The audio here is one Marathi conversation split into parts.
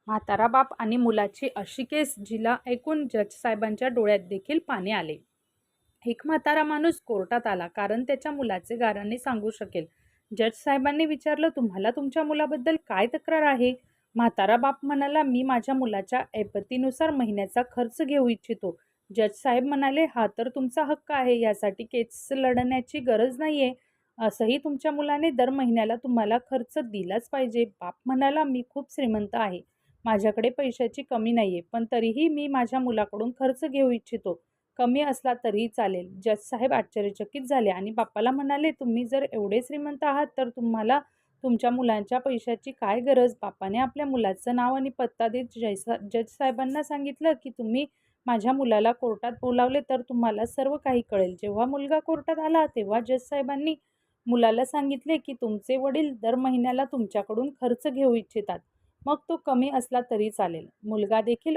म्हातारा बाप आणि मुलाची अशी केस जिला ऐकून जज साहेबांच्या डोळ्यात देखील पाणी आले. एक म्हातारा माणूस कोर्टात आला कारण त्याच्या मुलाचे गाऱ्हाणे सांगू शकेल. जज साहेबांनी विचारलं, तुम्हाला तुमच्या मुलाबद्दल काय तक्रार आहे? म्हातारा बाप म्हणाला, मी माझ्या मुलाच्या ऐपतीनुसार महिन्याचा खर्च घेऊ इच्छितो. जज साहेब म्हणाले, हा तर तुमचा हक्क आहे, यासाठी केस लढण्याची गरज नाहीये. असंही तुमच्या मुलाने दर महिन्याला तुम्हाला खर्च दिलाच पाहिजे. बाप म्हणाला, मी खूप श्रीमंत आहे, माझ्याकडे पैशाची कमी नाहीये, पण तरीही मी माझ्या मुलाकडून खर्च घेऊ इच्छितो. कमी असला तरीही चालेल. जज साहेब आश्चर्यचकित झाले आणि बाप्पाला म्हणाले, तुम्ही जर एवढे श्रीमंत आहात तर तुम्हाला तुमच्या मुलांच्या पैशाची काय गरज? बाप्पाने आपल्या मुलाचं नाव आणि पत्ता देत जज साहेबांना सांगितलं की तुम्ही माझ्या मुलाला कोर्टात बोलावले तर तुम्हाला सर्व काही कळेल. जेव्हा मुलगा कोर्टात आला तेव्हा जज साहेबांनी मुलाला सांगितले की तुमचे वडील दर महिन्याला तुमच्याकडून खर्च घेऊ इच्छितात. मग तो कमी असला तरी चालेल. मुलगा देखील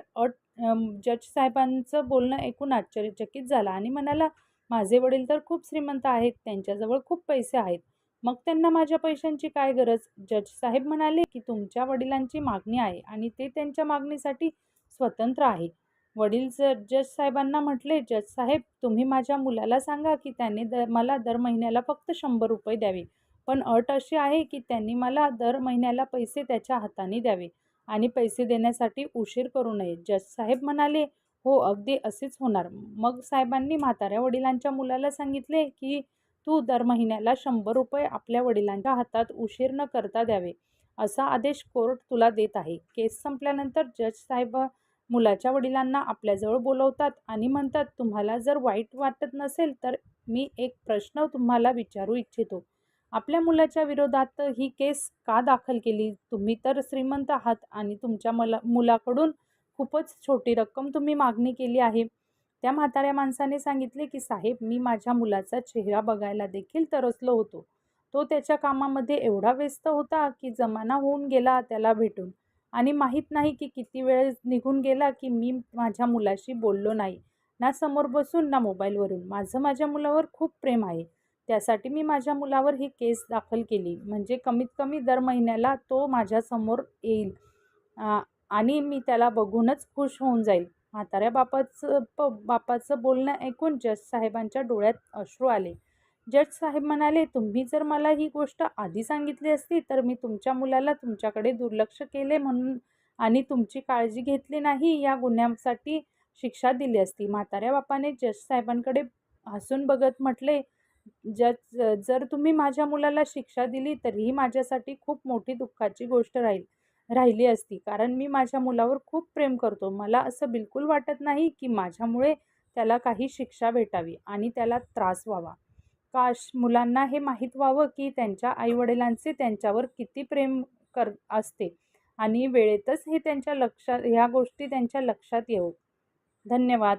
जज साहेबांचं बोलणं ऐकून आश्चर्यचकित झाला आणि म्हणाला, माझे वडील तर खूप श्रीमंत आहेत, त्यांच्याजवळ खूप पैसे आहेत, मग त्यांना माझ्या पैशांची काय गरज? जज साहेब म्हणाले की तुमच्या वडिलांची मागणी आहे आणि ते त्यांच्या मागणीसाठी स्वतंत्र आहे. वडील जज साहेबांना म्हटले, जज साहेब, तुम्ही माझ्या मुलाला सांगा की त्याने मला दर महिन्याला फक्त 100 रुपये द्यावे, पण अट अशी आहे की त्यांनी मला दर महिन्याला पैसे त्याच्या हाताने द्यावे आणि पैसे देण्यासाठी उशीर करू नये. जज साहेब म्हणाले, हो, अगदी असेच होणार. मग साहेबांनी म्हाताऱ्या वडिलांच्या मुलाला सांगितले की तू दर महिन्याला 100 रुपये आपल्या वडिलांच्या हातात उशीर न करता द्यावे, असा आदेश कोर्ट तुला देत आहे. केस संपल्यानंतर जज साहेब मुलाच्या वडिलांना आपल्याजवळ बोलवतात आणि म्हणतात, तुम्हाला जर वाईट वाटत नसेल तर मी एक प्रश्न तुम्हाला विचारू इच्छितो. आपल्या मुलाच्या विरोधात ही केस का दाखल केली? तुम्ही तर श्रीमंत आहात आणि तुमच्या मुलाकडून खूपच छोटी रक्कम तुम्ही मागणी केली आहे. त्या म्हाताऱ्या माणसाने सांगितले की साहेब, मी माझ्या मुलाचा चेहरा बघायला देखील तरसलो होतो. तो त्याच्या कामामध्ये एवढा व्यस्त होता की जमाना होऊन गेला त्याला भेटून, आणि माहीत नाही की किती वेळ निघून गेला की मी माझ्या मुलाशी बोललो नाही, ना समोर बसून ना मोबाईलवरून. माझं माझ्या मुलावर खूप प्रेम आहे, त्यासाठी मी माझ्या मुलावर ही केस दाखल केली, म्हणजे कमीत कमी दर महिन्याला तो माझ्यासमोर येईल आणि मी त्याला बघूनच खुश होऊन जाईल. म्हाताऱ्या बापाचं बोलणं ऐकून जज साहेबांच्या डोळ्यात अश्रू आले. जज साहेब म्हणाले, तुम्ही जर मला ही गोष्ट आधी सांगितली असती तर मी तुमच्या मुलाला तुमच्याकडे दुर्लक्ष केले म्हणून आणि तुमची काळजी घेतली नाही या गुन्ह्यासाठी शिक्षा दिली असती. म्हाताऱ्या बापाने जज साहेबांकडे हसून बघत म्हटले, जर तुम्ही माझ्या मुलाला शिक्षा दिली तरीही माझ्यासाठी खूप मोठी दुःखाची गोष्ट राहिली असती, कारण मी माझ्या मुलावर खूप प्रेम करतो. मला असं बिलकुल वाटत नाही की माझ्यामुळे त्याला काही शिक्षा भेटावी आणि त्याला त्रास व्हावा. काश मुलांना हे माहीत व्हावं की त्यांच्या आईवडिलांचे त्यांच्यावर किती प्रेम असते आणि वेळेतच ह्या गोष्टी त्यांच्या लक्षात येवो. धन्यवाद.